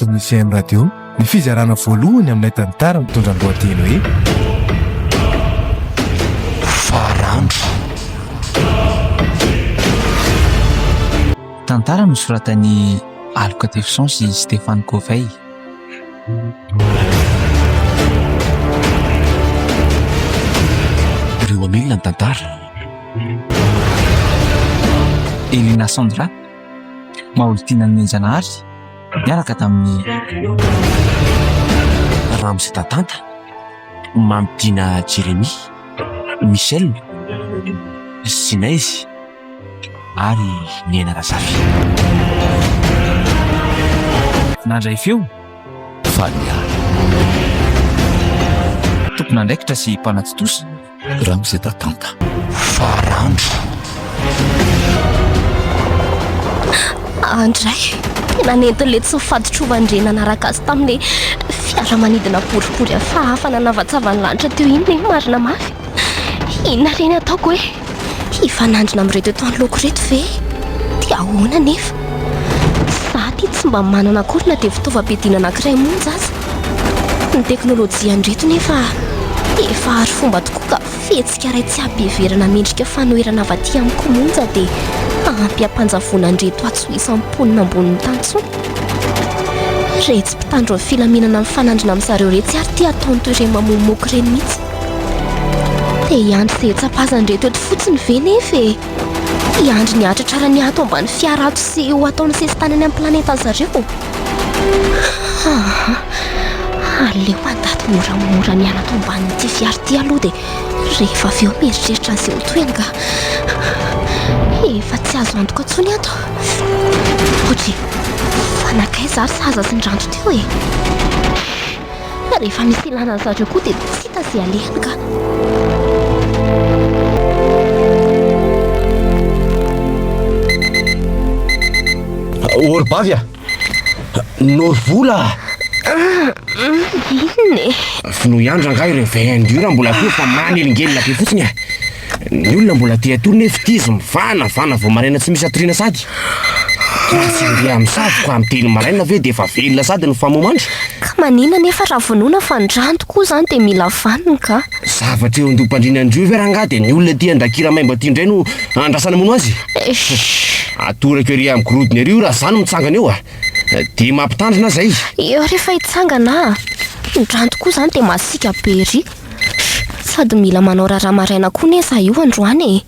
Misy radio ny fizarana voalohany aminay tantara mitondra ny lohateny hoe Farandro. Tantara nosoratan'ny Aloka Tefson sy Stéphane Covey. Ireo amelona ny tantara. Elina Sandra Maoltina Menjanahary miaraka tamin'ny Ramsey Tatanta, Mamidina Jérémy, Michel, Sinaizy ary Niena Razafy. nandray feo Fania, tompon'andraikitra sy mpanatsitosa Ramsey Tatanta. Farandro. Andray tena nentin'le tsy fatotrovandrana naraka azy tamin'le fiaramanidina boribory hafahafa nanavatsavany lanitra teo iny ny marina mafy. Inona reny ataoko hoe hifanandrina amin'reto eto an'loko reto ve dia ahoana nefa za ty tsy mba manana akory na dia fitaovam-piadiana anankiray monja aza. Ny teknôlôjia andreto nefa efa ary fomba tokoa ka fihetsika ray tsy abeverana mendrika fanoherana avy aty amiko monja dia ampy ampanjavona andreto atso isam-ponina ambonin'ny tantsony. Retsy mpitandro ny filaminana mifanandrina amin'izareo retsy ary ty ataony toy ireny mamomoky ireny mihitsy. Dia iandry izay tsapazandreto eto fotsiny ve nefa iandry ny atratrara ny ato ambany fiara ato sy ho ataony sesitanany amin'ny planetany zareo. Aleo andaty moramora ny ana ato ambanin'ity fiara ty aloha dia rehefa avy eo mieritreritra an'izay ho toenga efa tsy azo antoka antsony ato. Otry fanakay zary saza sy ndranto teo rehefa misy ilana ny zareo koa dia tsy hita izay alehany ka. Orbavia, Norvola. Inona Finoiandro angaha ireo vendura mbola koa fa manelingelina be fotsiny a. Ny olona mbola tia atoro nefa tizy mivana vao maraina tsy misy atoriana sady. Tsy andeha amin'ny savoko amin'ny telo maraina ve dia efa velona sady ny famomandry. ka maninona nefa raha vonoina fa ndranto koa zany dia mila vaniny ka. Zavatra eo andoam-pandriana andreo ve rangaha dia ny olona tia andrakira maimba tia indray no andrasana mono azy. Atorako ery amin'ny gorodona ery io raha zany mitsangana eo a. Dia mampitandrina zay. Eo rehefa hitsangana ndranto koa zany dia masika be ery. Sady mila manao raharaha maraina koa neza io androany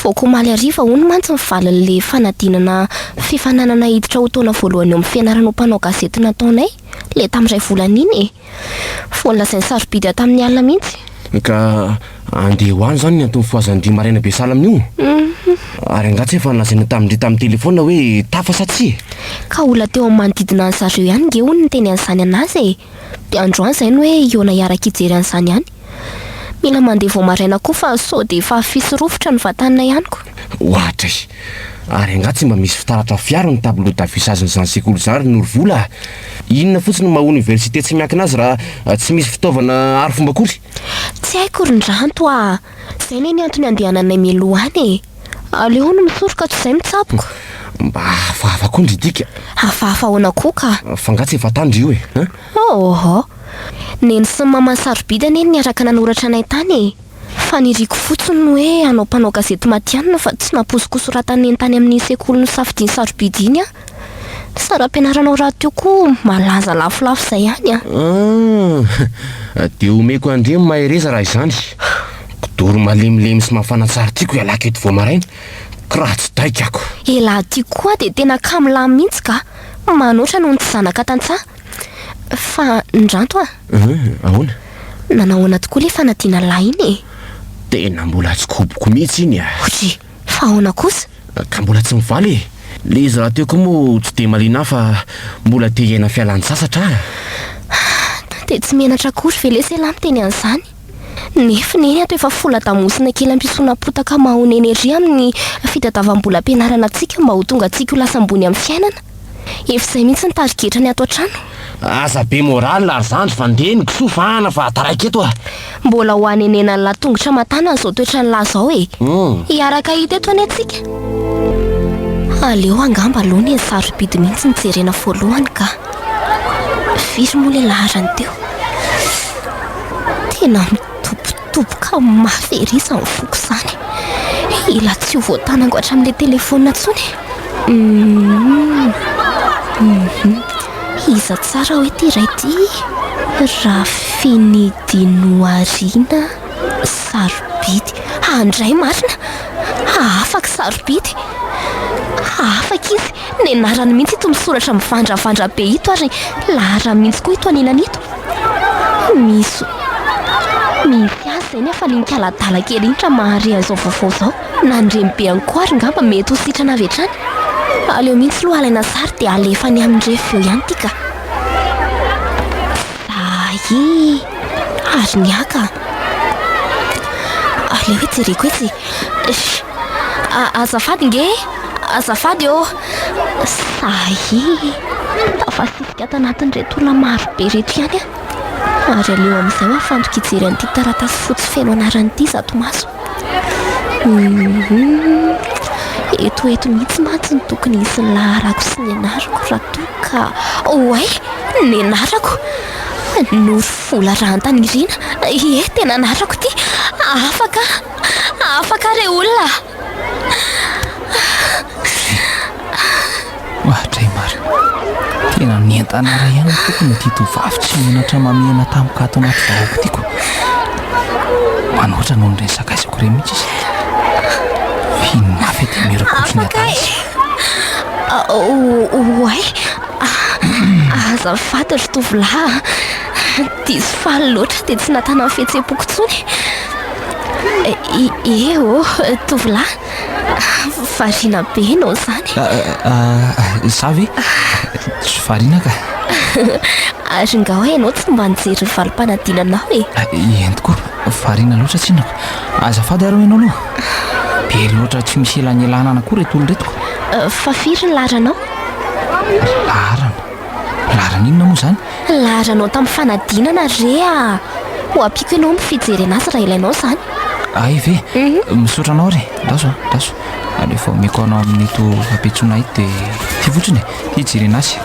voakomaly ariva hono mantsy mivalin'le fanadinana fifananana hiditra ho taona voalohany eo amin'ny fianarana ho mpanao gazety nataonay le tamin'iray volana iny voalazainy sarobidy tamin'ny alina mihitsy. Ka andeha ho any zany ny antony foazan'dry maraina be sala amin'io. Ary angatsy efa nalazaina tamin'dry tamin'ny telefona hoe tafa sa tsy. Ka olona teo amin'ny manodidina ny zareo ihany nge hono ny teny an'izany anazy dia androany zay no hoe iona iaraka hijery an'izany ihany. Mila mandeha vao maraina koa fa sao dia efa fisy rofotra ny vatanina ihanyko. Ohatra ary angatsy mba misy fitaratra fiara ny tableau d'affichage n'izany sekoly zany Norvola. Inona fotsiny maha université tsy miankina azy raha tsy misy fitaovana ary fomba kory. Tsy haiko ry ndranto zay ne ny antony andehananay mialoha any aleo no misoroka toy izay mitsapoko. Mba hafahafa koa ndry dika. Hafahafa ahoana koa ka. Fa angatsy efa tandry io Oho neny sy mamany sarobidy ane niaraka nanoratra anay tany fa niriko fotsiny no hoe anao mpanao gazety matianina fa tsy naposikosoratany eny tany amin'ny sekoly ny safidiny sarobidy iny saram-pianaranao raha teo koa malaza lafolafo izay ihany dia omeko andremo mahereza raha izany. Kidoro malemilemy sy mafana tsara tiako ialaka eto vao maraina kiraha tsy taika ako. Elahy tiako koa dia tena kamilamy mihitsy ka manoatra noho ny tsy zanaka tantsaha fa ndranto ahoana nanahoana tokoa le fanadiana lahy iny tena mbola tsy koboko mihitsy iny Otry fa ahoana kosa ka mbola tsy mivaly le izy raha teo koa moa tsy dia malina fa mbola te hiaina fialan-tsasatra dia tsy menatra kory ve lesy lahy miteny an'izany nefa neny ato efa fola damosina kely ampisoana potaka mahona energia amin'ny fitadiavam-bola ampianarana antsika mba ho tonga antsika ho lasa ambony amin'ny fiainana efa izay mihitsy ny tarigetra ny ato an-trano. Asa be moraly ary zandry fa ndeny kisoa fahana fa taraiky eto mbola ho anenena ny latongotra matana n'izao toetra ny lahy zao hiaraka hita eto any antsika. Aleo angamba aloha ny sarobidy mihitsy ny jerena voalohany ka firy moa le laharany teo. Tena mitobotoboka maferisa ny foko izany. Ila tsy ho voatanangoatra amin'ilay telefonina intsony. Iza tsara hoe ty iray ty Rafinidinoarina sarobidy. Andray marina, afaka sarobidy, afaka izy. Ny anarany mihitsy ito misoratra mivandravandra be ito ary lahara mihitsy koa ito aninana ito. Misy azy zay nefa linkaladala kely intra mahare an'izao vaovao zao. Nandremy be ankoary ngamba mety ho sitrana avy hatrany. Aleo mihitsy loha alaina sary dia alefany amin'irefy eo ihany tika. Ary niaka. Aleo hoe jereko hoe azafady nge, azafady eo. Tafasisika tanatin'ireto olona marobe reto ihany a. Ary aleo amin'izay ho afantoka hijery an'ity taratasy fotsy feno anaran'ity zato maso. Eto mihitsy mantsy ny tokony hisy ny laharako sy ny anarako raha toka. Oay, ny anarako no vola rantany irina. Tena anarako ty. Afaka re olona. Ohatray marina, tena nientanara ihany tokony ty tovavy tsy menatra mamihana tampoka ato anaty vahoako tiako. Manoatra noho ny resaka aizako re mihitsy izy. Finafy dia mirakotrony atazy. Oay, azafady ry tovolahy. Diso faly loatra dia tsy natana ny fihetseham-poko intsony. Eo tovolahy, variana be ianao izany. Zavy tsy variana ka. Ary nga hoe ianao tsy mba nijery ny valim-panadinanao e. Entiko, variana loatra tsinako. Azafady ary ianao aloha. Be loatra tsy misy elanelana anakory reto olo retiko. Fa firy ny laharanao? Laharana inona moa izany? Laharanao tamin'ny fanadinana rea. Ho ampiako ianao ny fijery anazy raha ilainao izany. Ay ve, misaotra anao re. Daso. Alefa omeko anao amin'ito fampetsona ito dia ty fotsiny hijery anazy.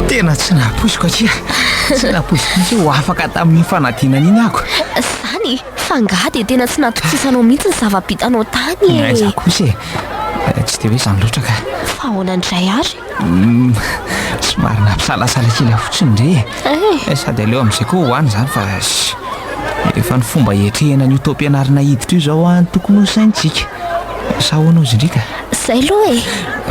Tena tsy nahapoiziko atria. Tsy nahapoiziko mihitsy ho afaka tamin'ny fanadinana iny ako. Izany, fa nga dia tena tsy natokisisanao mihitsy ny zava-bitanao tany e. Za kosa e, tsy dia hoe izany loatra ka. Fa ahoana indray ary? Somary nampisalasala kely fotsiny ndre. Sady aleo amin'izay koa hoany izany fa efa ny fomba hiatrehana ny taom-pianarana hiditra io izao any tokony ho saintsika. Sa hoanao izy indrika? Izay loha e.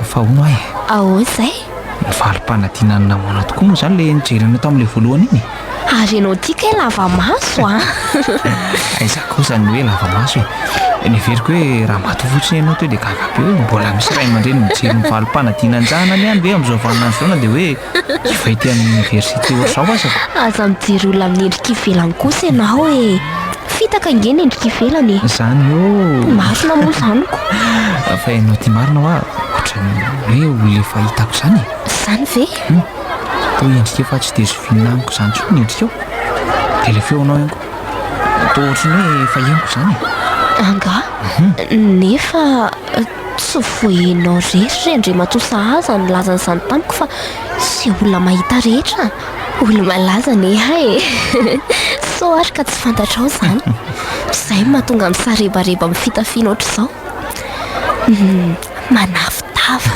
Fa hono ahy. Ahoana izay? Ny valim-panadinana namoana tokoa moa izany ilay nijerena tamin'ilay voalohany iny. Ary ianao tika hoe lava maso a. Aiza kosa ny hoe lava maso e. Niveriko hoe raha mato fotsiny ianao teo dia gaga be hoe mbola misy ray aman-dreny mijery ny valim-panadinanjanany ihany ve amin'izao vaninandro izao na dia hoe hivahity amin'ny oniversité ohatr'izao azako. Aza mijery olona amin'ny endrika ivelany kosa ianao e. Fitaka nge ny endrika ivelany. Izany io. Marina moa izany ko. Fa ianao ty marina hoa ohatrany hoe olona efa hitako izany. Izany ve? Tao endrika efa tsy dia zoviana amiko izany tsony ny endrika eo. Dia ilay feo anao ihany koa. Tao ohatrany hoe efa henoko izany. Anga? Nefa tsy voenao rehetra indray matosa aza ny lazan'izany tamiko fa sy olona mahita rehetra. Olona malaza ne e. So ary ka tsy fantatrao izany. Izay mahatonga misarebareba amin'ny fitafiana ohatr'izao. Manavitava.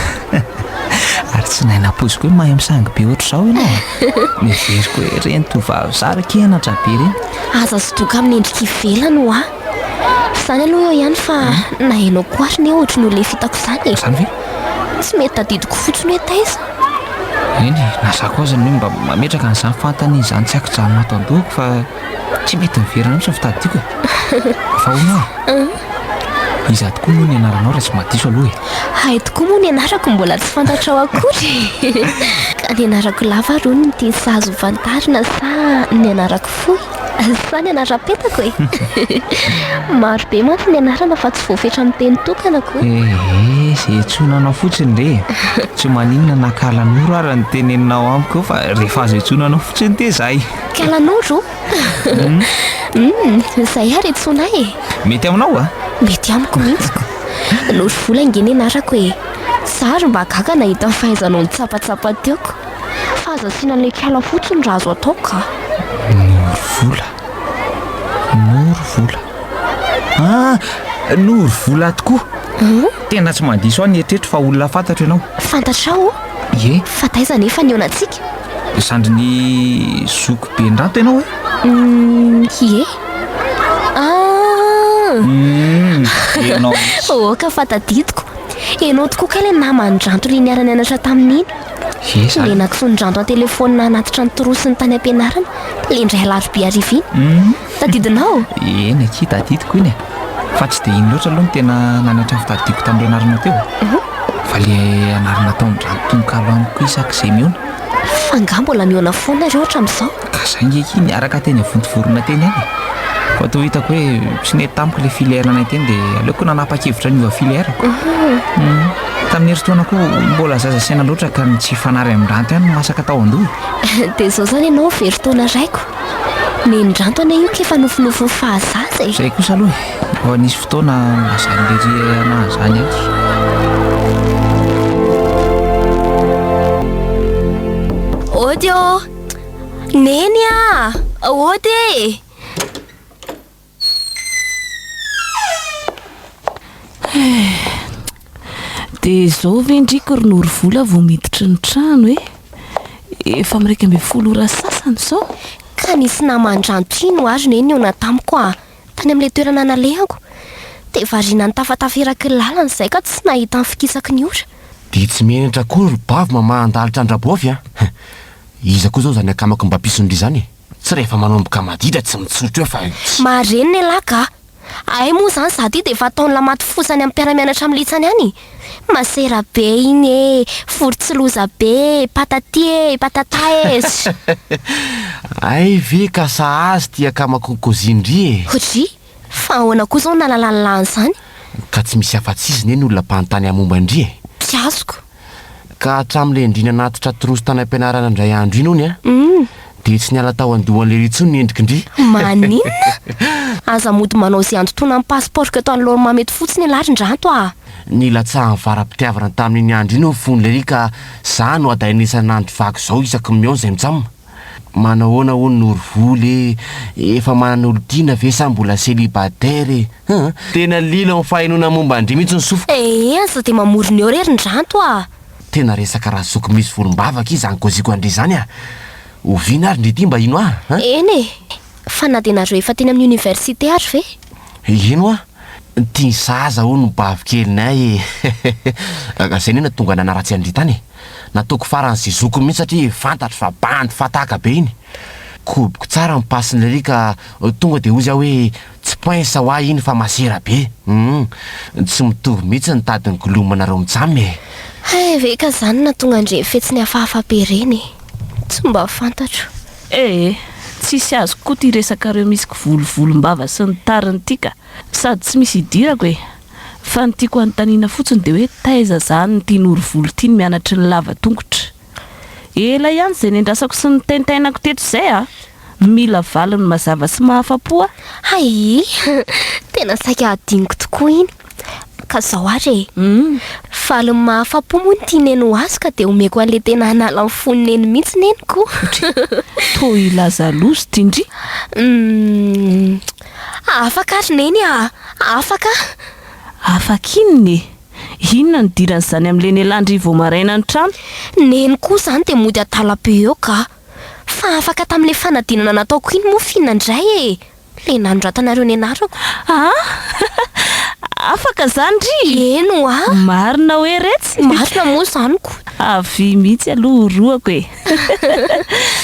Ary tsy nainapoiziko hoe mahay misangy be ohatr'izao ianao. Miveriko hoe reny tovavy zara kianatra be reny. Aza sotoka amin'ny endrika ivelany ho a. Izany aloha eo ihany fa na hainao koa ary ny ohatra ny olona fitako izany. Izany ve? Tsy mety tadidiko fotsiny hoe taiza. Eny, na za koa zany hoe mba mametraka an'izany fantany izany tsy akijanona ato an-dohako fa tsy mety miverana mihitsy ny fitadidiako e. Fa hono e. Iza tokoa moa ny anaranao raha tsy madiso aloha e. Hay tokoa moa ny anarako mbola tsy fantatrao akory. Ka ny anarako lava ro ny tiany sahazo vantarina sa ny anarako fohy. Sany anara-petako e. Maro be manko ny anarana fa tsy voafetra amin'ny teny tokanako e. Zay tsonanao fotsiny re. Tsy maninona nakalanoro ary ny teneninao amiko fa rehefa azo tsonanao fotsiny te zahay. Kalanoro? Zay ary tsona e. Mety aminao a? Mety amiko mihitsiko. Noro vola ingeny anarako e. Zary mba gaga nahita ny fahaizanao ny tsapatsapa teoko. Fa aza asiana an'ilay kala fotsiny raha azo atao ka. Noro vola. Noro vola tokoa. Tena tsy mandiso aho ny eritreritro fa olona fantatra ianao. Fantatrao? Ye. Fa taiza nefa ny onantsika? Sandry ny zoko be ndrato ianao e? Ie? Ianao. Ka fantadidiko. Ianao tokoa ka ilay naman-dranto ilay niara nianatra tamin'iny. Ye sa. Ilay nankisondranto an-telefonina anatitra ny torosiny tany am-pianarana. Ilay indray alarobia ariviny. Tadidinao? Eny aky tadidiko iny e. Fa tsy dia iny loatra aloha no tena nanatra fitadidiko tamin'ny ianarana teo. Fa ilay anarana taon-dranto tononkalo amiko isak'izay miona. Fa nga mbola miona foana ireo hatramin'izao. Ka zay ngeky niaraka teny avontovorona teny any. Fa toa hitako hoe tsy nety tamiko ilay filière anay teny dia aleoko nanapa-kevitra niova filièreko. Tamin'ny herintaona koa mbola zaza saina loatra ka ny tsy fanary amin'ny ranto ihany no masaka tao an-doha. Dia izao zany ianao verin-taona raiko. Nendranto anay io kefa nofinofy fahazaza e. Zay kosa aloha vao nisy fotoana lazany lery anahy zany aky. Ody ô! Neny a! Ody! Dia izao ve ndriko ry Noro vola vao miditra ny trano e? Efa miraika ambin'ny folo ora sasany izao. Ka nisy naman-dranto ino azy neny ona tamiko a. Tany amin'ilay toerana nalehako. Dia variana ny tafataferaka ny lalana izay ka tsy nahita ny fikisaky ny ora. Dia tsy menatra koa ry bavy mama andalitra andrabovy a. Iza koa zao zany akamako mba pisondry izany. Tsy rehefa manomboka maditra tsy mitsotra eo fa Mareny ny laka. Ay moa zany sady dia efa ataony lamaty fosany amin'ny mpiara-mianatra amin'ny litsany any. Masera be iny e, forotsiloza be, patati e, patata e. Ay ve ka sahazy ty akamako kozindry e. Hodry, fa ahoana koa zao nalalanilany zany. Ka tsy misy afa-tsisy neny olona mpanontany amombandry e. Piasoko. Ka hatramin'ilay indrina natitra torosy tany am-pianarana indray andro iny ony a. Dia tsy niala tao andohan'ilay ritsony ny endrikindry. Maninona? Aza mody manao izay andotoana amin'ny passport ka tao anoloana mamety fotsiny larin-dranto a. Ny latsahan'ny varam-pitiavana tamin'iny andro iny fon'ilay ry ka za no adainesan'andro vaky izao isaky miao izay mitsamo. Manao ahoana hono Noro voly efa manana olo-tiana ve sa mbola célibataire e. Tena lilo amin'ny fahenoana momba andry mihitsy ny sofiko. Aza dia mamorona eo rerin-dranto a. Tena resaka raha zoky misy volombavaka izy ankoziko andry zany a. Oviana ary ndrety mba ino a? Eny e, fa na dia nareo efa teny amin'ny université ary ve? Ino a? Tia zaza hono bavikelinay e. Zay nena tonga nanaratsy andry tany. Nataoko faran'izay zoko mihitsy satria fantatro fa bandy fataka be iny. Kobiko tsara mipasiny lery ka tonga dia ozy aho hoe tsy poinsa ho ahy iny fa masera be. Tsy mitovy mihitsy ny tadiny golomanareo mitsamy e. Ve ka zany na tonga andre fetsiny hafahafa be reny. Tsy mba fantatro. Tsisy azo koa ty resakareo misy kivolom-bava sy ny tariny tika. Sady tsy misy idirako e. Fa ny tiako anontaniana fotsiny dia hoe taiza zany ny tia Noro voly tia ny mianatry ny lava tongotra. Ela ihany izay nendrasako sy ny tentainako teto izay a. Mila valiny mazava sy mahafa-po a. Ay, tena saika adiniko tokoa iny. Ka zao ary e. Valiny mahafa-po moa ny tianeny ho azy ka dia omeko an'ilay tena hanala ny foniny mihitsy neniko. Toa ilaza loso tindry. Afaka ary neny a. Afaka. Afaka inony e. Inona ny diran'izany amin'ilay nelandry vao maraina ny trano? Neny koa zany dia mody atala-be eo ka. Fa afaka tamin'ilay fanadinana nataoko iny moa fihinandray e. Ilay nanondratanareo ny anarako. Afaka zany ry. Eno a. Marina hoe retsy. Marina moa zany ko. Avy mihitsy aloha roako e.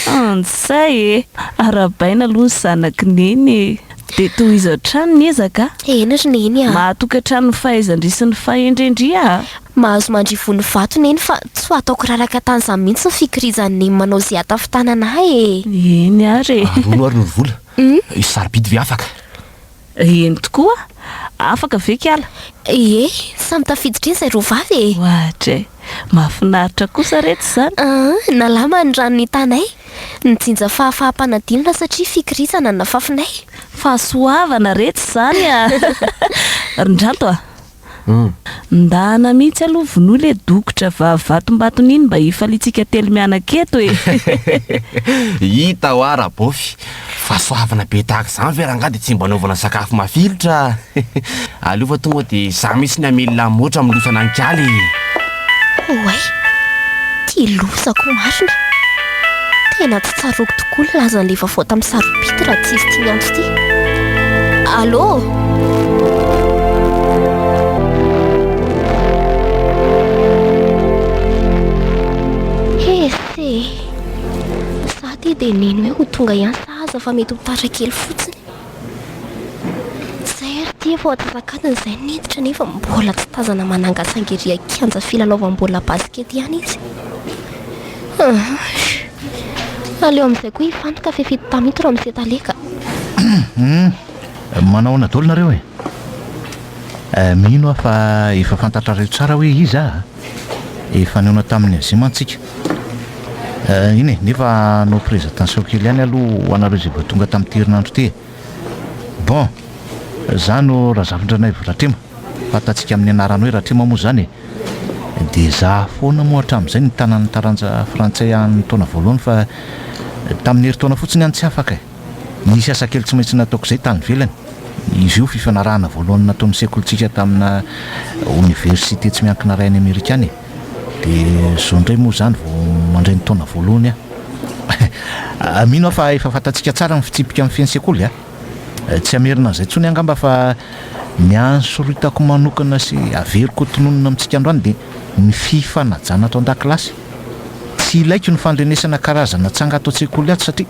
Antsay e. Arabaina aloha ny zanaky neny e. Dia toy izao trano ny ezaka. Eny ry neny a. Mahatokantrano ny fahaizandry sy ny fahendrendry a. Mahazo mandrivony vato neny fa tsy ho ataoko raraka tany izany mihitsy ny fikirizany neny manao izay atafitanana e. Eny ary e. Rono ary Noro vola. Sarobidy ve afaka? Eny tokoa afaka ve kiala? Ie, samy tafiditra eny izay roa vavy e. Ohatra mahafinaritra kosa reto izany. Nalama ny rano ny tanay, nijinja fahafaham-panadinana satria fikirisana na fafinay. Fahasoavana reto izany Rindranto ndana mihitsy aloha vonoa le dokotra vatombatony iny mba hifalitsika telo mianan-keto e. Hita ho arabofy fahasoavana be tahaka izany ve rangaha dia tsy mba naovana sakafo mafilotra. Alova tonga dia za misy ny amelona motra milosana ankaly. Oay, ty losako marina. Tena tsy tsaroko tokoa ny lazan'ilay vaovao tamin'ny Sarobidy raha tsy izy ty andro ty. Allô? Za ty dia neny hoe ho tonga ihany sahaza fa mety ho tatra kely fotsiny. Zay ary ty efa atsasakadiny izay niditra nefa mbola tsy tazana manangasangeria kianja filalaovam-baolina baskety ihany izy. Aleo amin'izay koa hifantoka fefito tamito raha misy taleka. Manao nadolo nareo e. Mino fa efa fantatrareo tsara hoe iza efa neona tamin'ny azimantsika. Iny e, nefa no présentation kely ihany aloha ho anareo izay vao tonga tamin'ny herinandro ty. Bon, za no razafindranay Ratrema, fantatsika amin'ny anarany hoe Ratrema moa zany e. Dia za foana moa hatramin'izay ny tanàny taranja frantsay any taona voalohany fa tamin'ny herintaona fotsiny any tsy afaka e. Nisy asa kely tsy maintsy nataoko izay tany velany. Izy io fifanarahana voalohany nataon'ny sekolitsika tamina université tsy miankina ray any Amerika any. Dia zao indray moa zany vao mandray ny taona voalohany mino fa efa fantatsika tsara ny fitsipika amin'ny fiansekoly tsy amerina izay tsony angamba fa miansoritako manokana sy averiko tononona amintsika androany dia ny fifanajana ato an-dakilasy. Tsy ilaiko ny fandrenesana karazana tsanga ato an-tsekoly ato satria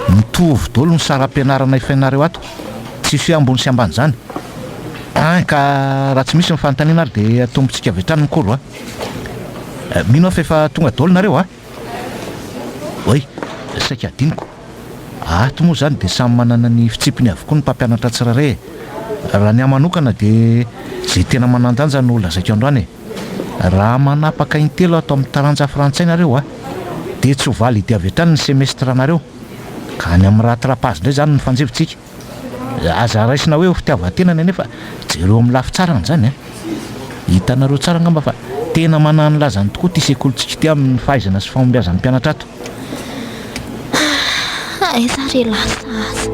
mitovy daholo ny saram-pianarana ifainareo ato, tsy sy ambony sy ambany zany. Ka raha tsy misy ny fanontaniana ary dia atombontsika avy hatrany ny koro mino fa efa tonga daholo nareo oy, saika adiniko ato moa zany dia samy manana ny fitsipiny avokoa ny mpampianatra tsirairay. Raha ny amanokana dia zay tena manandanja no lazaiko androany raha manapaka intelo ato amin'ny taranja frantsay nareo dia tsy ho valy dia avy hatrany ny semestre nareo ka any amin'ny raha trapazy indray zany ny fanjevitsika. Aza raisina hoe ho fitiavan-tenany nefa jereo amin'ny lafi tsarany zany hitanareo tsara ngamba fa tena manana lazany tokoa ty sekolitsika ty amin'ny fahaizana sy fahombiazan'ny mpianatra ato. Aiza re lasa aza.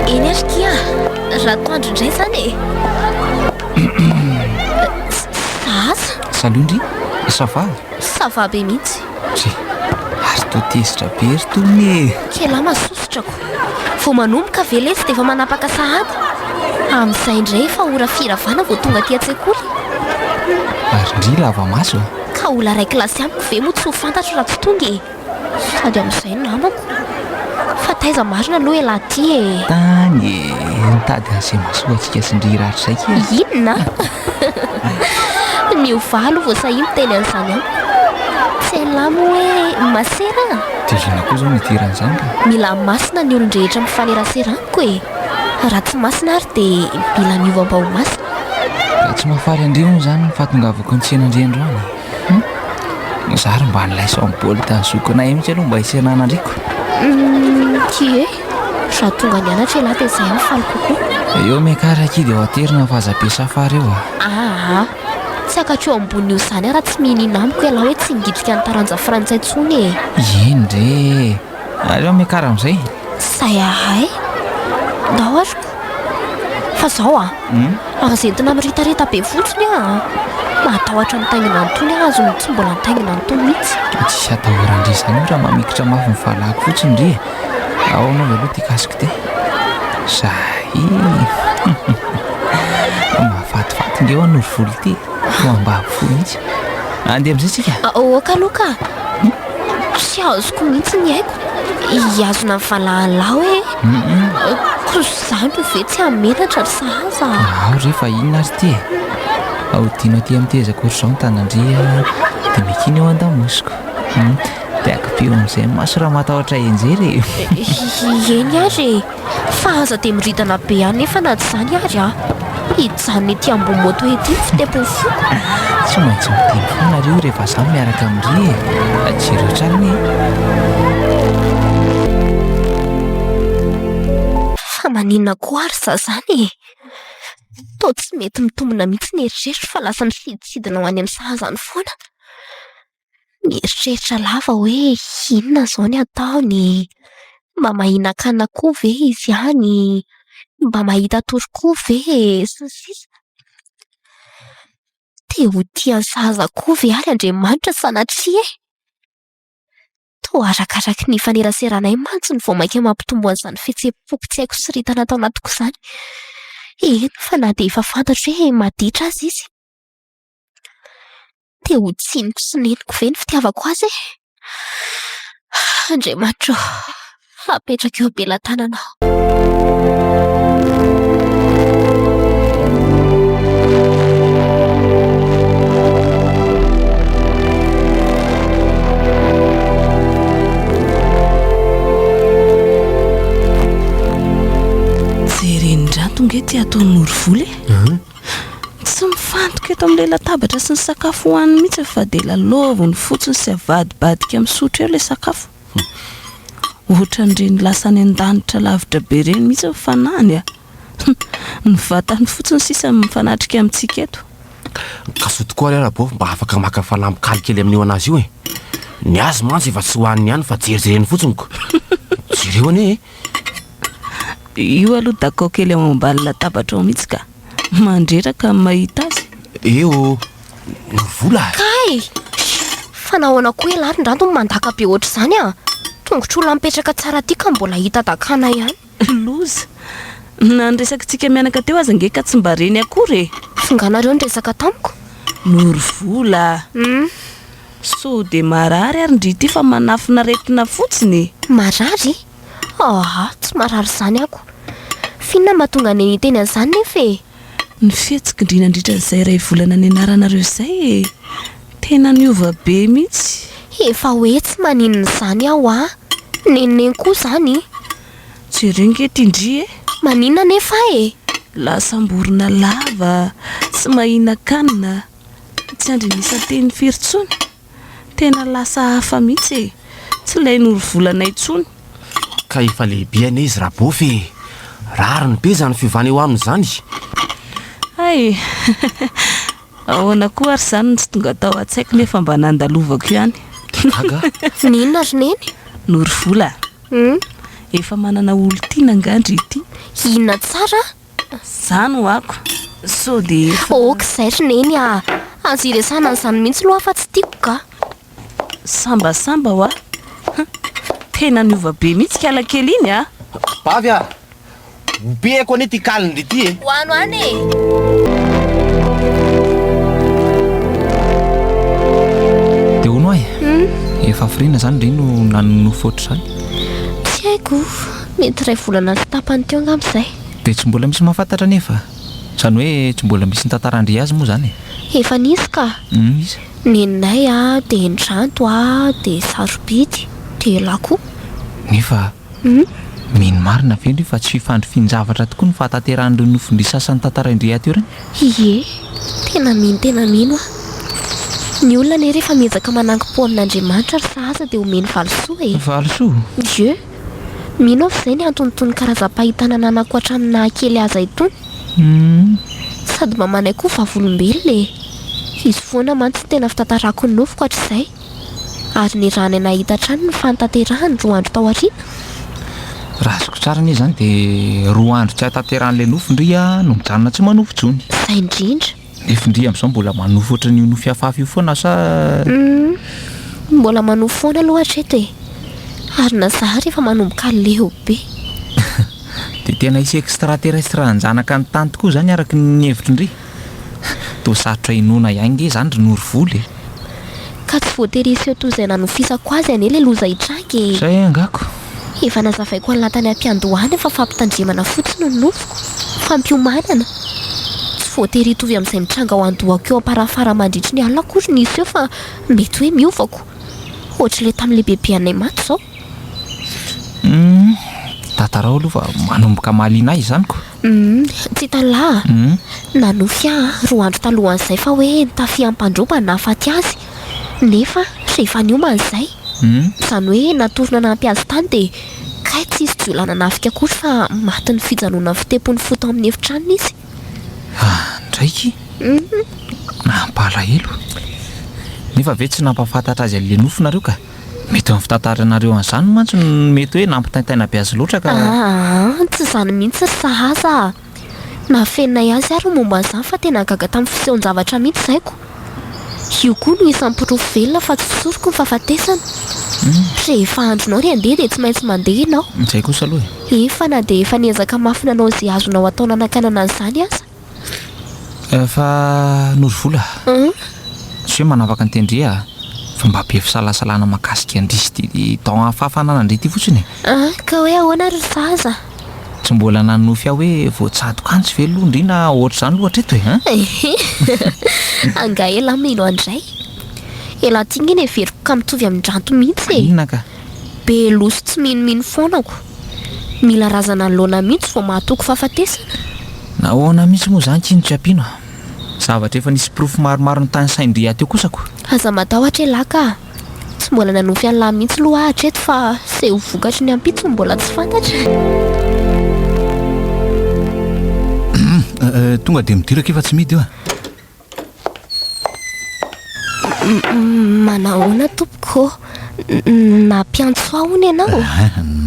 Eny arikia raha toandro indray zany Zaza. Salondry, sava? Sava be mihitsy. Ary to tezitra be ry tony Kela masosotrako. Vao manomboka velesy dia efa manapaka sahady. Amin'izay indray efa ora firavana vao tonga aty an-tsekoly. Ary ndry lava maso Ka ola ray kilasy amiko ve moa tsy ho fantatro raha tsy tonga sady amin'izay no namako. Fa taiza marina aloha elaty tany nitady an'izay masoa antsika sy ndry ratra izay Inona? Miovalo vao sahiny teny an'izany amiko. Tsy lamo hoe masera. dia zana koa zao nitiran'izany ka Mila masina ny olon-drehetra mifaneraseraniko Raha tsy masina ary dia mila miova mba ho masina. raha tsy mahafary andreo zany ny fahatongavako ny tsenandriandroany zary mba nilaiso amin'ny baoly tanzokonay mihitsy aloha mba hisenana andriko. Ty raha tonga ny anatra elahy dia izay amin'ny faly kokoa. Eo miakaraka dia hoaterina fahazabe safary eo Tsy akatreo ambony io izany raha tsy mihinina amiko elahy hoe tsy ngidrika ny taranja frantsay tsony eny ndre areo miakara amin'izay Say ahay ndao ariko fa zao azentina miritareta be fotsiny matahotra mitaingina antony azo ny tsy mbola nitaingina antony mihitsy. tsisy atahorandry izany raha mamikitra mafy ny valahako fotsiny ndre ao anao aloha ty kasiko ty zay mahafatifaty ndreo anory volo ty ho ambavy fo mihitsy andeha amin'izay tsika Okaloka tsy azoko mihitsy ny haiko hiazona ny valahany lahy hoe Koa ve tsy hamelatra ry Sahaza? Ao rehefa inona azy ty ahodina aty amin'ny tezako ohatr'izao ny Tanandria dia mekiny eo an-damosiko dia akapio amin'izay maso raha matahotra enjery Eny ary fa aza dia miridana be any nefa na tsy izany ary hijanona ety ambony moto ety fitepony foko. tsy maintsy miteny foanareo rehefa izany miaraka amin'ry jereo tsara ny Fa maninona koa ary za zany Tao tsy mety mitombona mihitsy ny eritreritra fa lasa nisiditsidina ho any amin'ny Sahazany foana. Mieritreritra lava hoe inona izao ny ataony, mba mahinakanina koa ve izy ihany, mba mahita torokoa ve sy ny sisa. Te ho tian'ny Sahaza koa ve ary Andriamanitra sanatria toa arakaraky ny faneraseranay mantsy ny vao mainka mampitombo an'izany fihetseham-po tsy haiko sy ritana tao anatiko izany. Eny fa na dia efa fantatro hoe maditra azy izy. Te ho tsiniko sy neniko ve ny fitiavako azy Andriamanitra apetraka eo am-pelantananao. Tonga ty ataon'ny Norovoly tsy mifantoka eto amin'ilay latabatra sy ny sakafo hohaniny mihitsy fa dia laloviny fotsiny sy avadibadika misotro eo ilay sakafo. Ohatran'ireny lasa any an-danitra lavitra be ireny mihitsy mifanany ny vatany fotsiny sisa mifanatrika amintsika eto. Kaso tokoa ry Rabô mba afaka maka fanampy kalikely amin'io anazy io ny azy mantsy efa tsy hohaniny ihany fa jerijereny fotsiny ko jereo anie io aloha dakao kely ao ambany latabatra ao mihitsy ka mandreraka mahita azy. Eo Norovola Kay fa nahoana koa elarin-drato mandaka be ohatr' izany tongotr'olona mipetraka tsara ty ka mbola hita dakana ihany. Loza na nyresaka tsika mianaka teo aza nge ka tsy mba reny akory Finganareo nyresaka tamiko. Norovola so dia marary ary ndry ty fa manafina retina fotsiny. Marary? Tsy marary izany ako. Finona mahatonga ny teny an'izany nefa ny fihetsika indrinandritra izay iray volana ny anaranareo izay tena niova be mihitsy. Efa hoe tsy maninona izany aho neninen koa izany. Jerengety indry Maninona nefa lasa-mborona lava tsy mahina-kanina tsy andrinisa teny firitsony tena lasa hafa mihitsy tsy ilay Norovolanay intsony. ka efa lehibe ane izy Rabô fe rariny be zany fiovana eo aminy zany. Ay ahoana koa ary izany tsy tonga tao an-tsaiko nefa mba nandalovako ihany. Aga Ninona ry neny? Norovola efa manana olo-tiana angandry ity. Inona tsara? Zany ho ako so dia Kizay ry neny azy iresana an'izany mihitsy loha fa tsy tiako ka. Sambasamba ho tena niova be mihitsy kalakely iny Bavy Ubeko ane ty kalindry ity Ho ano any dia hono ay efa firina zany reny no nanonofo ohatr'izany. Tsy haiko mety iray volana sy tapany teo angambizay. Dia tsy mbola misy mahafantatra nefa izany hoe tsy mbola misy ny tantarandry azy moa zany Efa nisy ka izy neninay dia Ndranto dia Sarobidy dia Lako. nefa mino marina vendry fa tsy fifandry finjavatra tokoa ny fahatanteran'ireo nofondry sasany tantaraindry aty eo reny. Ie tena mino ny olona ny rehefa miezaka manangy-ponin'Andriamanitra ry Sahaza dia omeny valosoa Valosoa Je mino aho fa izay ny antonotony karazam-pahitana nanako hatramin'ny nahakely aza itony. Sady mba manay koa vavolombelona izy foana mantsy tena fitantarako ny nofoko hatr'izay ary ny rany nahita hatrany ny fantanterahany roa andro tao aoriana. raha azoko tsara anie zany dia roa andro tsy hatanteran'ilay nofondry no mijanona tsy manofo tsony. Izay indrindra nefa indri amin'izao mbola manofo ohatran'io nofo hafahafa io foana sa mbola manofo foana aloha hatreto ary na zaho rehefa manomboka leo be. dia tena isy extraterrestre anjanaka ny tany tokoa zany araky ny hevitry indry. toa sarotra inona ihany nge zany ry Norovoly Ka tsy voatery iseho toy izay nanofisako azy anie ilay loza hitrangy. zay angako efa nazavaiko an'latany ampiandohany fa fampitandremana fotsiny no nofoko fampiomanana tsy voatery hitovy amin'izay mitranga ao andohako eo amparafara mandritry ny alina akory nisy eo fa mety hoe miovako ohatr'ilay tamin'ilay bebe anay maty zao. Tantara aloha fa manomboka mahaliana ahy izany ko. Tsy talahy nanofy roa andro talohan'izay fa hoe nitafiam-pandroma nahafaty azy nefa rehefa nioma an'izay izany hoe natorona nampiazy tany dia kay tsy isy jiolana nafika akory fa maty ny fijanona fitepony foto amin'ny efitranony izy. Ndraiky nampalahelo nefa ve tsy nampafantatra azy an'ilay nofinareo ka mety amin'ny fitantaranareo an'izany mantsy mety hoe nampitaintaina be azy loatra ka. Tsy izany mihitsy sahaza nafenay azy ary momba an'izany fa tena gaga tamin'ny fisehoan-javatra mihitsy zaiko. Io koa no isan'ny pirofo velona fa tsy soroko ny fahafatesana. Rehefa andronao ry andeha dia tsy maintsy mandeha ianao. Izay kosa aloha Efa na dia efa niezaka mafy nanao izay azonao atao nanakanana an'izany aza. Fa Norovola tsy hoe manavaka ny tendria fa mba be fisalasalana makasika andrisy tao hafahafanana andry ty fotsiny. Ka hoe ahoana ry sahaza? Tsy mbola nanofy aho hoe voatsadiko antsy ve aloha indrina ohatr'izany loatra eto e. Anga ela mino andray ela tingy ny everiko ka mitovy amin'ny dranto mihitsy e. Inona ka? Be loso tsy minomino foanako mila razana ny loana mihitsy vao mahatoko fahafatesana. Nahoana mihitsy moa izany tsiny tsapiana zavatra efa nisy pirofo maromaro ny tany saindria teo kosako. Aza matahotra e laka tsy mbola nanofy an'lahy mihitsy loha hatreto fa se ho vokatry ny ampitso mbola tsy fantatra. Tonga dia midiraka efa tsy midy io Manahoana tompoko nampiantso aho hony ianao?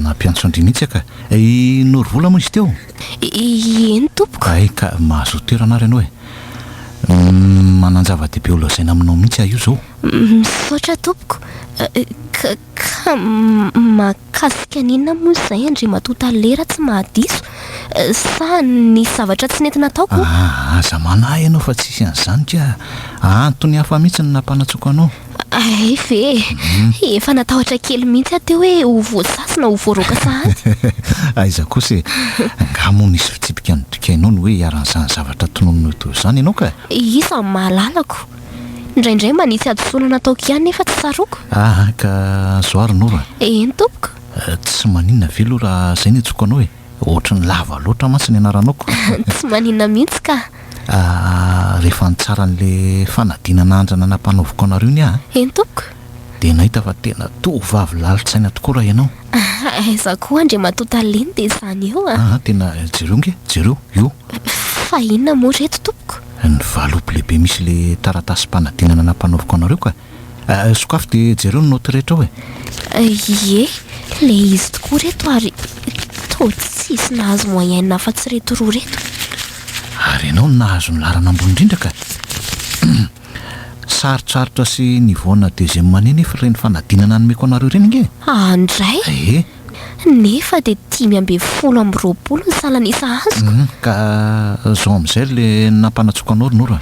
Nampiantso andry mihitsy aka Norovola moa izy teo. Eny tompoko? Ka mahazo toerana ary ianao manan-java-dehibe olazaina aminao mihitsy io zao. Misaotra tompoko ka mahakasika n'inona moa izay andry matota lera tsy mahadiso sa nisy zavatra tsy nety nataoko? Aza manahy ianao fa tsisy an'izany ka antony hafa mihitsy ny nampanatsoko anao. Ay ve efa natahotra kely mihitsy aho teo hoe ho voasasina ho voaroaka sahady. Aiza kosa nga moa nisy fitsipika nodikainao no hoe hiaran'izany zavatra tonononao teo izany ianao ka. Iza mahalalako indraindray manisy adosoana nataoko ihany nefa tsy tsaroako. Ka zoary Nora. Eny tompoko. Tsy maninona ve aloha raha izay ny atsoko anao ohatry ny lava loatra mantsy ny anaranaoko. Tsy maninona mihitsy ka. Rehefa nitsara n'le fanadinana andrana nampanaoviko anareo ny Eny tompoko. dia nahita fa tena tovavy lalitsaina tokoa raha ianao. Aiza koa andry matota leny dia izany eo tena jereo nge jereo io. Fa inona moa reto tompoko? Ny valopy lehibe misy le taratasy-panadinana nampanaoviko anareo ka sokafy dia jereo ny noty rehetra ao Ie le izy tokoa reto ary to tsisy nahazo moyen fa tsy reto roa reto. Ary ianao nahazo ny larana ambony indrindra ka sarotsarotra sy nivoana deuxième année nefa ireny fanadinana nomeko anareo ireny nge. Andray nefa dia 520 ny salanisa azoko. Ka zao amin'izay le nampanatsoko anao Nora.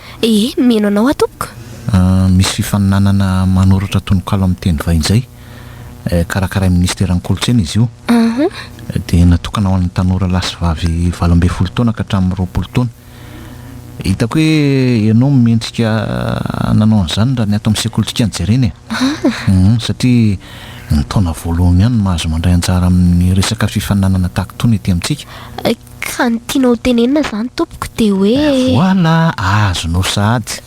Mino anao atompoko. Misy fifaninanana manoratra tonokalo amin'ny teny vahiny izay karakaray ministeran'ny kolontsaina izy io. Dia natokana ho an'ny tanora lasy vavy 12 taona ka hatramin'ny 20 taona. Hitako hoe ianao mendrika nanao an'izany raha ny ato amin'ny sekolintsika nijerena satria ny taona voalohany ihany mahazo mandray anjara amin'ny resaka fifaninanana tahaka itony ety amintsika. Ka ny tianao tenenina izany tompoko dia hoe voilà azonao sahady.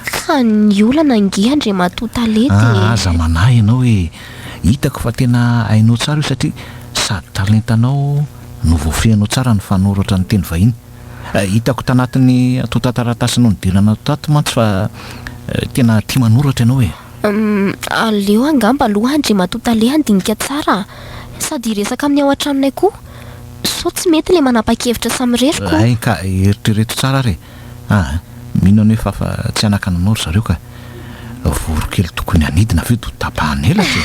Ka ny olana ange andry matota lety. Aza manahy ianao hoe hitako fa tena hainao tsara io satria sady talentanao no voafehanao tsara ny fanoratra ny teny vahiny. Hitako tanatin'ny atotataratasynao nidirana tato mantsy fa tena tia manoratra ianao aleo angamba aloha andry matota le andinika tsara sady resaka amin'ny ao an-tranonay koa so tsy mety le manapa-kevitra samyreriko. Ka eritrereto tsara re mino ny hoe fa tsy anaka nanao ry zareo ka vorokely tokony anidina aveo do tapahany elatra.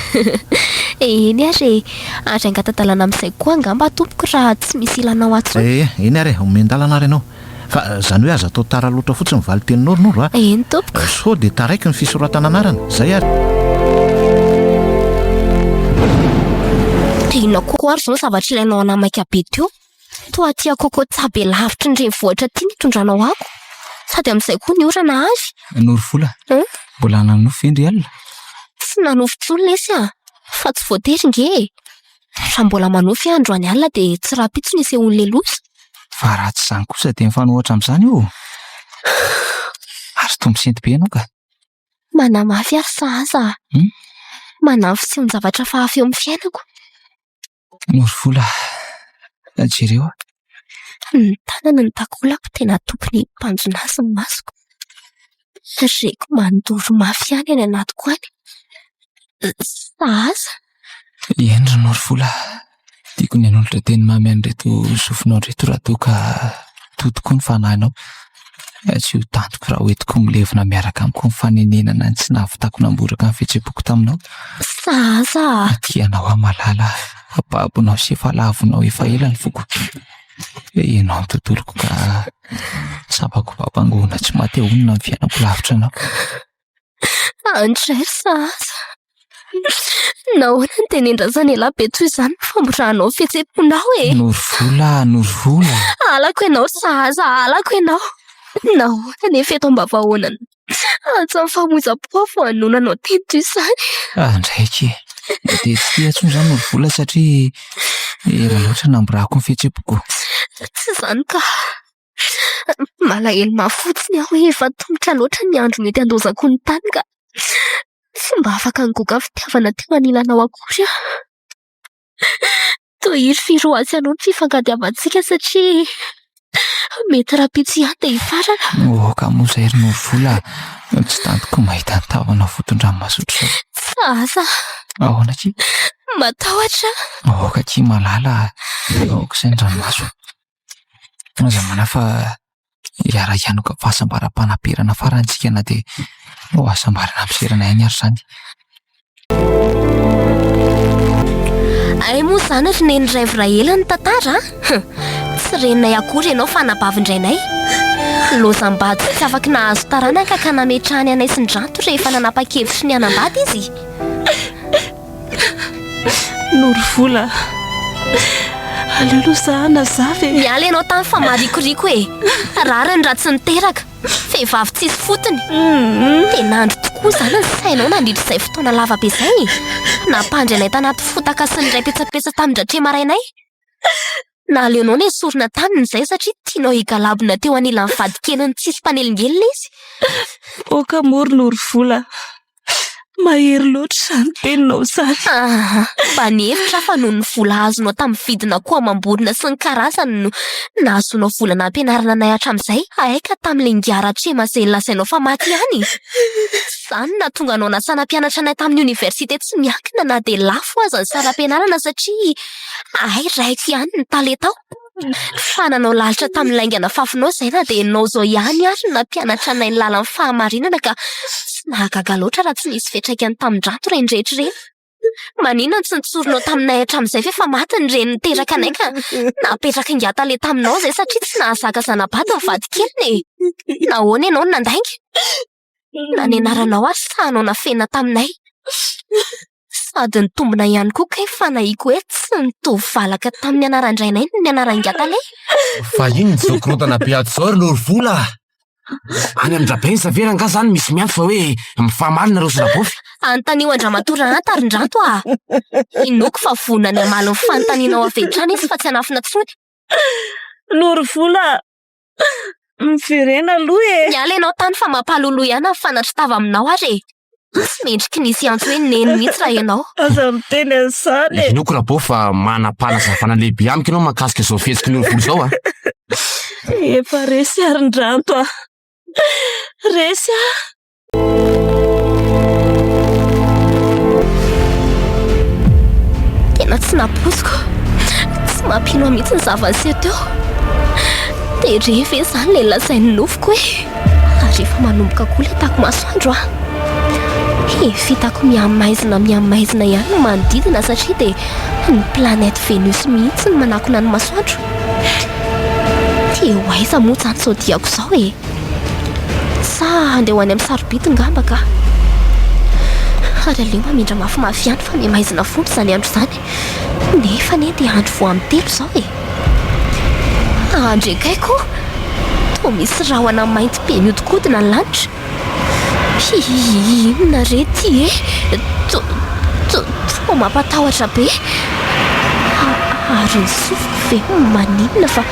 Eny ary ary angatadalana amin'izay koa angamba tompoko raha tsy misy ilanao atsy. Eny ary omendalana ary ianao fa izany hoe aza atao tara loatra fotsiny mivaly teninao ry Noro Eny tompoko. so dia taraiky ny fisoratana anarana zay ary. Inona kokoa ary zao zavatra ilainao anamaika be teo. Toa tia koko tsabe lavitra ny renivohitra ty nitondranao ako. Sady amin'izay koa ny orana azy. Norofola, mbola nanofy indry alina? Tsy nanofy tsony lesy fa tsy voatery nge. Raha mbola manofy androany alina dia tsy rapitsy ny sehoan'ny lelosa. Fa ratsy izany kosa dia mifanohitra amin'izany io. Ary tombo senty be ianao ka. Manamafy ary sahaza. Manamy fiseho ny zavatra fahafa eo amin'ny fiainako. Norofola, jereo. Ny tanana ny takolako tena tompony mpanjonazy ny masoko. Reko mandoro mafy any any anatiko any. Sahaza. Endry Norofola, tiako ny an'olatra teny mamy an'ireto sofinao reto raha toa ka totoko ny fanahinao. Tsy ho tantoko raha hoentiko milevina miaraka amiko ny fanenenana ny tsy nahavitako namboraka ny fihetseham-poko taminao. Sahaza. Tianao amalala babonao sy efa lavonao efa ela ny foko. Ianao amin'ny tontoloko ka sabako babangoana tsy matehonina ny fiainako lavitra anao. Andray sahaza. Nahoana ny tenendrazana ela be toy izany famboranao fihetseham-ponao e. Norofola. Alako ianao sahaza, alako ianao. Nahoana nefa eto ambavahoanana. Atsa mifamonjam-po fo hanonanao teny toy izany. Andraiky, dia tsy tia intsony izany Norofola satria ela loatra namborako ny fihetseham-poko. Tsy izany ka. Malahelo mafotsiny aho efa tongotra loatra ny andro mety handozako ny tany ka tsy mba afaka nigoaka fitiavana teo anilanao akory aho. Tohiry firoatsy anao ny fifankatiavantsika satria mety rapitsy ihany dia hifarana. Ka moa izay ry Norofola, tsy tantoko mahita ny tavanao foton-drano masotra sao. Sahaza. Ahoana tsy? Matahotra. Ka tsy malala izay ny ranomaso. Mazamana fa hiara hianoka fahasambaram-panamperana farantsika na dia ho asambarana ampiserana ihany ary izany. Ay moa izany ry neny raivoray ela ny tantara. Tsy reninay akory ianao fa nabavindrainay. Lozam-bady tsy afaka nahazo taranaka ka nametrahany anay sy ny ranto rehefa nanapa-kevitry ny hanambady izy. Norofola, aleo sahana zavy. Miala ianao tamin'ny famarikoriko e. Rariny raha tsy niteraka. Vehivavy tsisy fotony. Dia nandro tokoa izany ny sainao nandritra izay fotoana lava be izay. Nampandry anay tanaty fotaka sy ny ray petsapetsa tamin-dratre marainay. Naleonao ny esorina tamin'izay satria tianao higalabona teo anilan'ny vadikeniny tsisy mpanelingely izy. Ka mory Norofola, mahery loatra izany teninao izany. Mba nihevitra fa noho ny vola azonao tamin'ny vidina koa amam-borona sy ny karazany no nahazonao volana ampianarana anay hatramin'izay. Ka tamin'ilay ngiara-trema izay lazainao fa maty ihany. Izany nahatonga anao nasana mpianatra anay tamin'ny oniversite tsy miankina na dia lafo aza ny saram-pianarana satria raiko ihany ny talentao. Fa nanao lalitra tamin'ny laingana fafinao izay na dia ianao izao ihany ary na mpianatra anay ny lalan'ny fahamarinana ka tsy nahagaga loatra raha tsy nisy fiantraikany tamin-drato reny rehetra ireny. Maninona tsy nitsorinao taminay hatramin'izay fa maty ny reny niteraka anay ka napetraka ingatale taminao izay satria tsy nahazaka zanabady ny vadikeliny e. Nahoana ianao no nandainga? Naninaranao ary sahanao nafena taminay. Sady nitombona ihany koa kay fanahiko hoe tsy nitovy valaka tamin'ny anaran-drainay ny anaran-gatale. Fa iny tsy zokorotana be ato izao ry Norofola. Any amin'ny Japon saverana ka izany misy mianto fa hoe mifamalina reo Silabofy. Antanio Andramatory atarin-drato inoko fa vonany amaly ny fanontanianao avetrany izy fa tsy hanafina tsony. Norofola, miverena aloha e. Miala ianao tany fa mampalolo ihany amin'ny fanatra tava aminao ary e. Tsy mendriky nisy antso hoe neny mihitsy raha ianao. Aza miteny an'izany e. Inoko raha fa manam-panazavana lehibe amiko ianao mahakasika izao fihetsiky ny Norofola izao Efa resy arin-dranto resy Tena tsy napoziko. Tsy mampino mihitsy ny zava-niseho teo. Dia rehefa izany ilay lazain'ny nofoko hoe ary efa manomboka koa ilay tako masoandro vitako miamaizina ihany no manodidina satria dia ny planète Vénus mihitsy ny manakona ny masoandro. Dia ho aiza moa izany izao diako izao e. Sa andeha ho any amin'ny sarobidy ngamba ka. ary aleo mamindra mafimafy ihany fa miamaizina fony izany andro izany nefa ne dia andro vo amin'ny telo izao e. Andrekaiko toa misy rahona mainty be miodikodina ny lanitra. Inona re ty e? Toa mampatahotra be. Ary ny sofiko ve maninona fa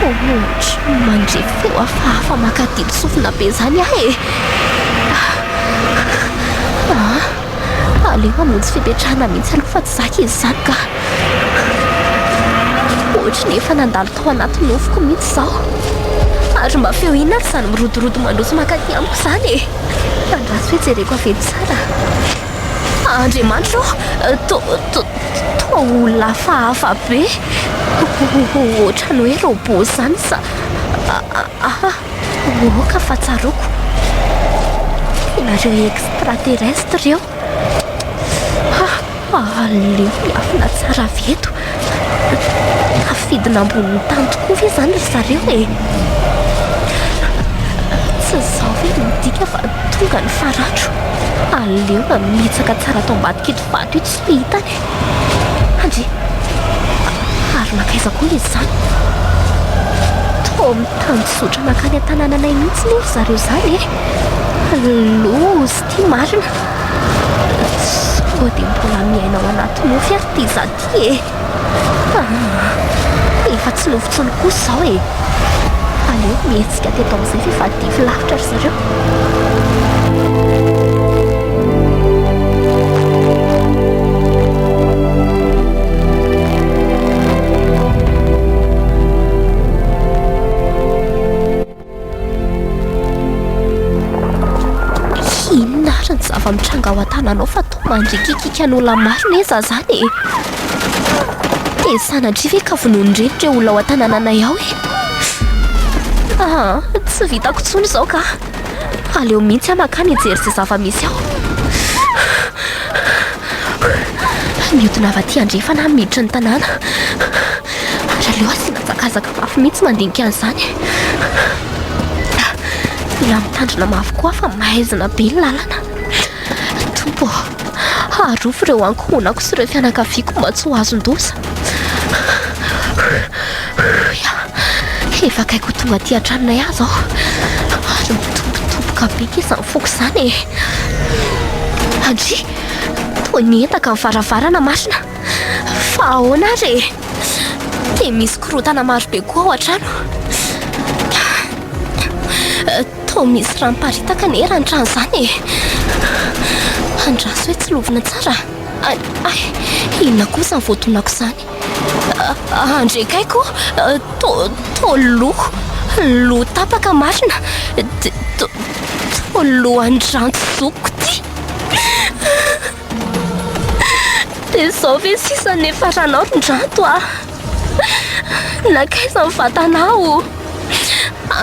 ohatra mandre feo hafahafa makadilo sofina be izany aho e. Aleo mamonjy fipetrahana mihitsy aloha fa tsy zaka izy izany ka ohatra nefa nandalo tao anaty nofoko mihitsy izao. Ary mba feo inona ary izany mirodorodo mandroso makatỳ amiko izany e. Andraso hoe jereko avy tsara. Andriamanitra toa olona hafahafa be. Ohatrany hoe robot izany sa oka fa tsaroko. Nareo extraterrestre reo. Aleo miafina tsara avy eto. Afidina ambonin'ny tany tokoa ve izany ry zareo e. Tsy izao ve midika fa tonga ny faratro. Aleo mamitsaka tsara tao ambadika eto vato ito tsy fihitany. Andry ary nakaiza koa izy izany. Toa mitanjozotra makany an-tanànanay mihitsy ry zareo izany e. Lozy ty marina. Sao dia mbola miaina ao anaty nofy ary ty zaty e. Efa tsy nofontsony kosa izao e. Aleo mihetsika teto amin'izay fifadivy lavitra ry zareo. Inona ary ny zava-mitranga ao an-tananao fa toa mandrikikika n'olona marina eza izany e. Dia sanatria ve ka vononindrenitra olona ao an-tanànanay ao e. Tsy vitako intsony izao ka. Aleo mihitsy amakany hijery izay zava-misy ao. Mihodina avy aty andrefana miditra ny tanàna. Ary aleo asiana zakazaka mafy mihitsy mandinika an'izany. Mila mitandrina mafy koa fa mahaizina be ny lalana. Tompo, arovy ireo ankohonako sy ireo fianakaviako mba tsy ho azon-doza. Efa akaiko tonga aty an-tranonay azy aho. Ary mitombotomboka be izany foko izany e. Andry, toa nientaka ny varavarana masina. Fa ahoana ary e. Dia misy korotana maro be koa ao an-trano. Toa misy ranomparitaka ny era ny trano izany e. Andraso hoe tsy lovina tsara. Inona kosa ny voatonako izany. Andrekaiko toa lo tapaka marina. Toa lo andrantsoko ty. Dia izao ve sisa nefa ranao ndranto a. Nakaiza ny vatanao.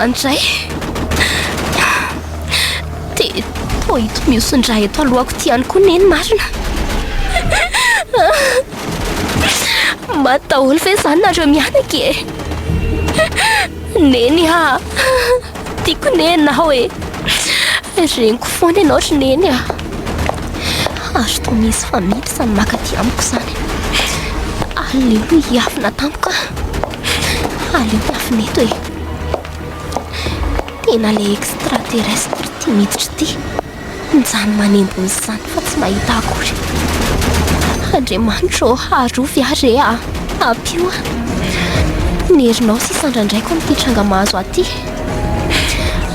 Andray dia toa ito misondra eto alohako ty ihany koa neny marina. Mataholy ve izany nareo mianaka e. Neny a. Tiako nenao e. Reniko foana ianao ry neny a. Ary toa misy family izany makatỳ amiko izany. Aleo hiafina tampoka. Aleo hiafina eto e. Tena le extraterrestre ty miditra ty. Njany manembony izany fa tsy mahita akory. Andriamanitra arovy ary a. Apio a. Nerinao sisa ndraindraiko amin'ity tranga mahazo aty.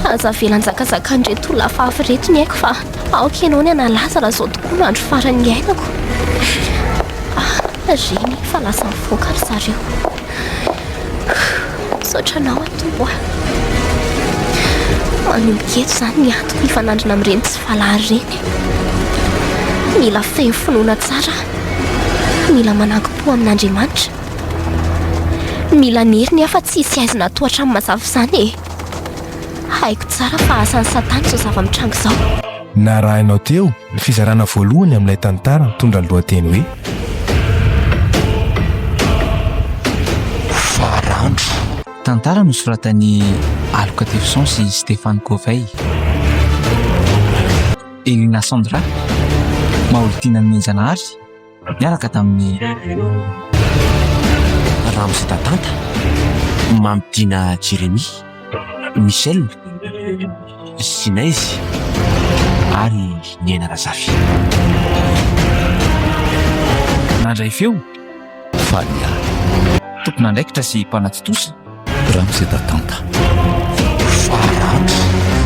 Aza velan-zakazaka andreto olona hafahafa reto ny haiko fa aoka ianao ny analaza raha izao tokoa no andro faran'ny ainako. Reny fa lasa mivoaka ry zareo. Misaotra anao atombo a. Manomboka eto izany ny antoko hifanandrina amin'ireny tsy valary ireny. Mila feno finoana tsara. Mila manankim-po amin'Andriamanitra. Mila neriny afa tsy hisy aizina tohatra amin'ny mazava izany e. Haiko tsara fa asan'ny Satana izao zava-mitranga izao. Narahinao teo ny fizarana voalohany amin'ilay tantara mitondra ny lohateny hoe Farandro. Tantara nosoratan'ny Aloka Tevison sy Stéphane Covey. Elina Sandra. maolitiana ny menjanahary miaraka tamin'ny Ramsy Tatanta, Mamidina Jeremy, Michel, Sinaizy ary Niaina Razafy. nandray feo Falia tompon'andraikitra sy mpanatitosa Ramsy Tatanta. Faratra.